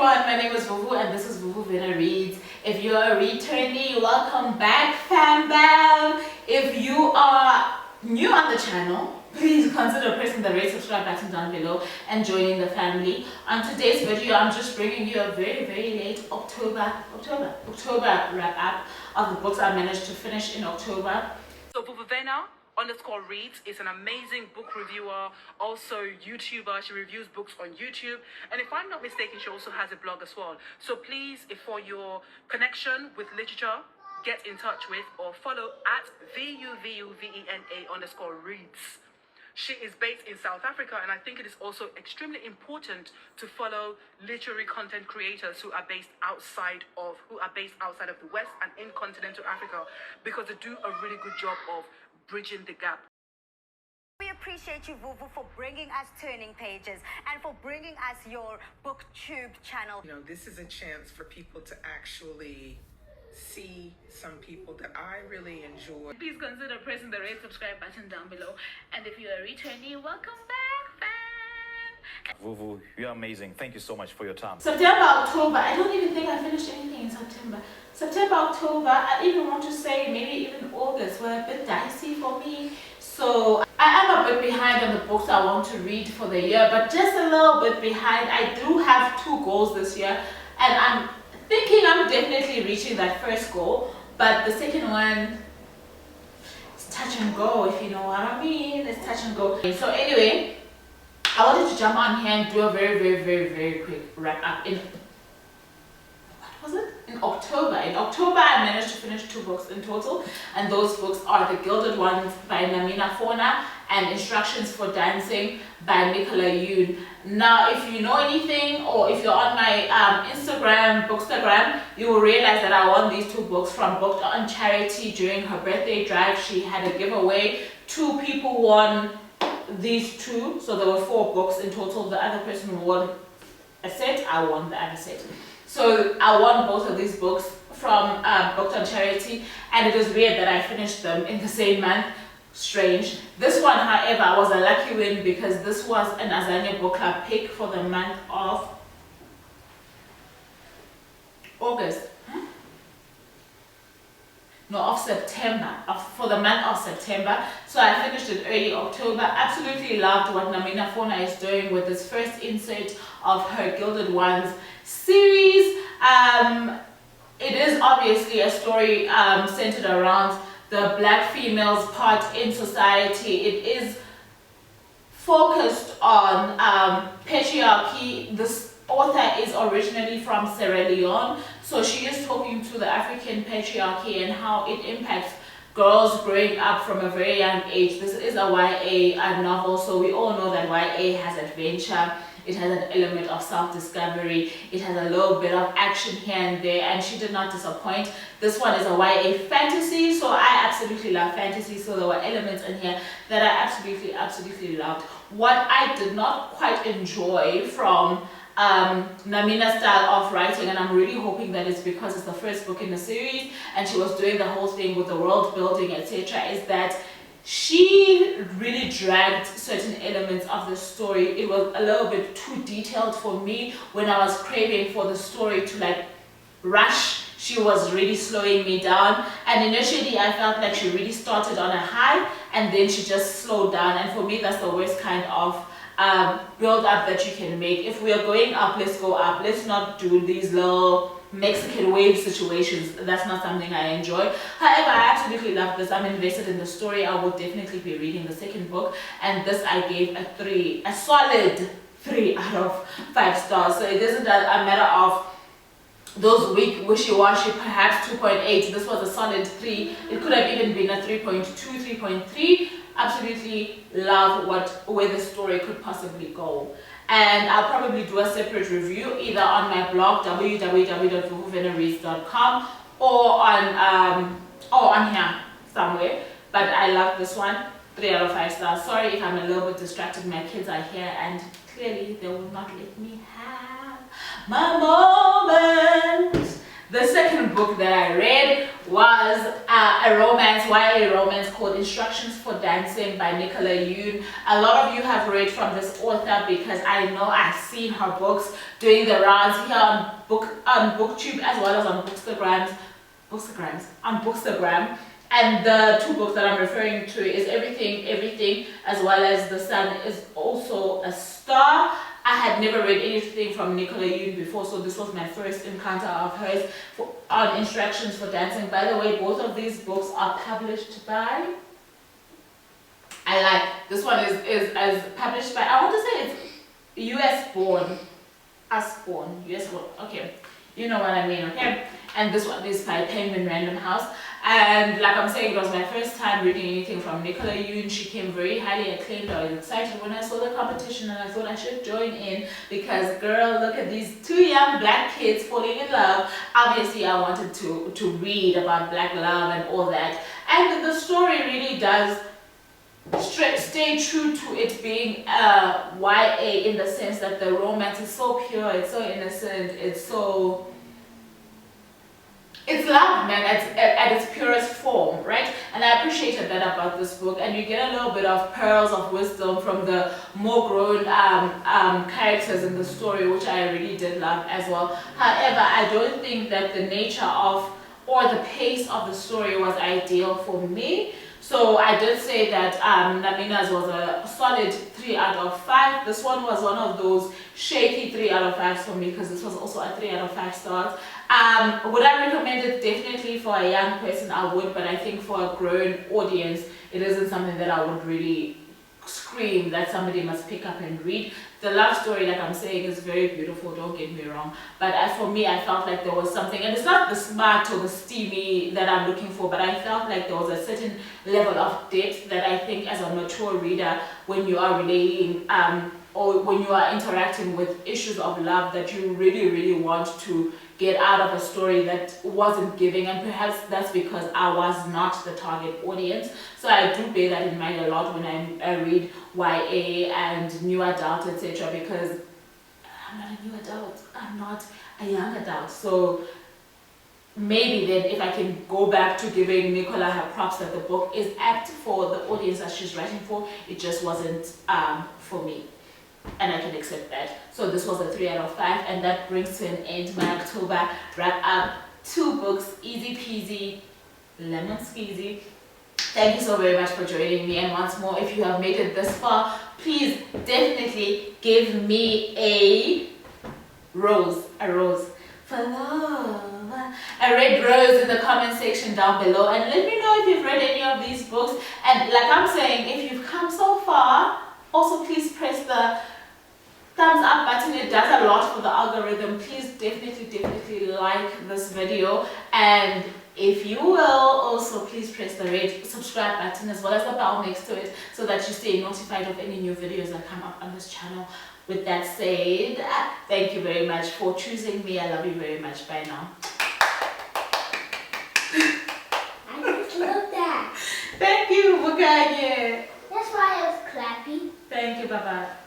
everyone, my name is Vuvu and this is Vuvu Vena Reads. If you're a returnee, welcome back, fam bam. If you are new on the channel, please consider pressing the red subscribe button down below and joining the family. On today's video, I'm just bringing you a very late October wrap up of the books I managed to finish in October. So Vuvuvena_reads is an amazing book reviewer, also YouTuber. She reviews books on YouTube, and if I'm not mistaken, she also has a blog as well. So please, if for your connection with literature, get in touch with or follow at VUVUVENA_reads. She is based in South Africa, and I think it is also extremely important to follow literary content creators who are based outside of the West and in continental Africa, because they do a really good job of bridging the gap. We appreciate you, Vuvu, for bringing us Turning Pages and for bringing us your BookTube channel. You know, this is a chance for people to actually see some people that I really enjoy. Please consider pressing the red subscribe button down below. And if you're a returnee, welcome back, fam. Vuvu, you're amazing. Thank you so much for your time. September, October. I don't even think I finished anything in September. September, October, I even want to say maybe even August were a bit dicey for me. So I am a bit behind on the books I want to read for the year, but just a little bit behind. I do have 2 goals this year, and I'm thinking I'm definitely reaching that first goal, but the second one is touch and go, if you know what I mean. It's touch and go. So anyway, I wanted to jump on here and do a very quick wrap up. In October. In October, I managed to finish 2 books in total, and those books are The Gilded Ones by Namina Fona and Instructions for Dancing by Nicola Yoon. Now, if you know anything, or if you're on my Instagram, Bookstagram, you will realize that I won these 2 books from Booked on Charity during her birthday drive. She had a giveaway. 2 people won these 2, so there were 4 books in total. The other person won a set, I won the other set. So I won both of these books from Booked on Charity, and it was weird that I finished them in the same month. Strange. This one, however, was a lucky win because this was an Azania Book Club pick for the month of August. No, of September, for the month of September. So I finished it early October. Absolutely loved what Namina Fona is doing with this first insert of her Gilded Ones series. It is obviously a story centered around the black female's part in society. It is focused on patriarchy. This author is originally from Sierra Leone, so she is talking to the African patriarchy and how it impacts girls growing up from a very young age. This is a YA novel, so we all know that YA has adventure. It has an element of self-discovery. It has a little bit of action here and there, and she did not disappoint. This one is a YA fantasy, so I absolutely love fantasy, so there were elements in here that I absolutely loved. What I did not quite enjoy from Namina's style of writing, and I'm really hoping that it's because it's the first book in the series and she was doing the whole thing with the world building, etc., is that she really dragged certain elements of the story. It was a little bit too detailed for me. When I was craving for the story to like rush, she was really slowing me down, and initially I felt like she really started on a high and then she just slowed down, and for me that's the worst kind of build up that you can make. If we are going up, let's go up. Let's not do these little Mexican wave situations. That's not something I enjoy. However, I absolutely love this. I'm invested in the story. I will definitely be reading the second book, and this I gave a solid 3 out of 5 stars. So it isn't a matter of those weak wishy-washy, perhaps 2.8. This was a solid 3. It could have even been a 3.2, 3.3. Absolutely love where the story could possibly go, and I'll probably do a separate review either on my blog www.vuvuvenareads.com or on here somewhere. But I love this one. 3 out of 5 stars. Sorry if I'm a little bit distracted. My kids are here and clearly they will not let me have my moment. The second book that I read was a romance, YA romance called Instructions for Dancing by Nicola Yoon. A lot of you have read from this author because I know I've seen her books doing the rounds here on BookTube as well as on Bookstagram. And the two books that I'm referring to is Everything, as well as The Sun is Also a Star. I had never read anything from Nicola Yoon before, so this was my first encounter of hers on Instructions for Dancing. By the way, both of these books are published by, this one is as published by, I want to say it's US born, okay, you know what I mean, okay? And this one is by Penguin Random House. And like I'm saying, it was my first time reading anything from Nicola Yoon. She came very highly acclaimed. I was excited when I saw the competition and I thought I should join in because, girl, look at these two young black kids falling in love. Obviously, I wanted to read about black love and all that. And the story really does stay true to it being YA in the sense that the romance is so pure, it's so innocent, it's love, man, at its purest form, right? And I appreciated that about this book. And you get a little bit of pearls of wisdom from the more grown characters in the story, which I really did love as well. However, I don't think that the nature of or the pace of the story was ideal for me. So I did say that Namina's was a solid 3 out of 5. This one was one of those shaky 3 out of 5s for me because this was also a 3 out of 5 stars. Would I recommend it? Definitely for a young person, I would, but I think for a grown audience, it isn't something that I would really scream that somebody must pick up and read. The love story, like I'm saying, is very beautiful, don't get me wrong, but for me, I felt like there was something, and it's not the smart or the steamy that I'm looking for, but I felt like there was a certain level of depth that I think as a mature reader, when you are relating or when you are interacting with issues of love, that you really want to get out of a story that wasn't giving, and perhaps that's because I was not the target audience. So I do bear that in mind a lot when I read YA and new adult, etc., because I'm not a new adult, I'm not a young adult. So maybe then if I can go back to giving Nicola her props that the book is apt for the audience that she's writing for, it just wasn't for me. And I can accept that. So this was a 3 out of 5, and that brings to an end my October wrap up. 2 books, easy peasy, lemon squeezy. Thank you so very much for joining me, and once more, if you have made it this far, please definitely give me a rose for love, a red rose in the comment section down below, and let me know if you've read any of these books. And like I'm saying, if you've come so far, also please press the thumbs up button. It does a lot for the algorithm. Please definitely like this video, and if you will, also please press the red subscribe button as well as the bell next to it so that you stay notified of any new videos that come up on this channel. With that said, thank you very much for choosing me. I love you very much. Bye now. I just love that. Thank you, Bukanye. That's why I was clapping. Thank you, bye-bye.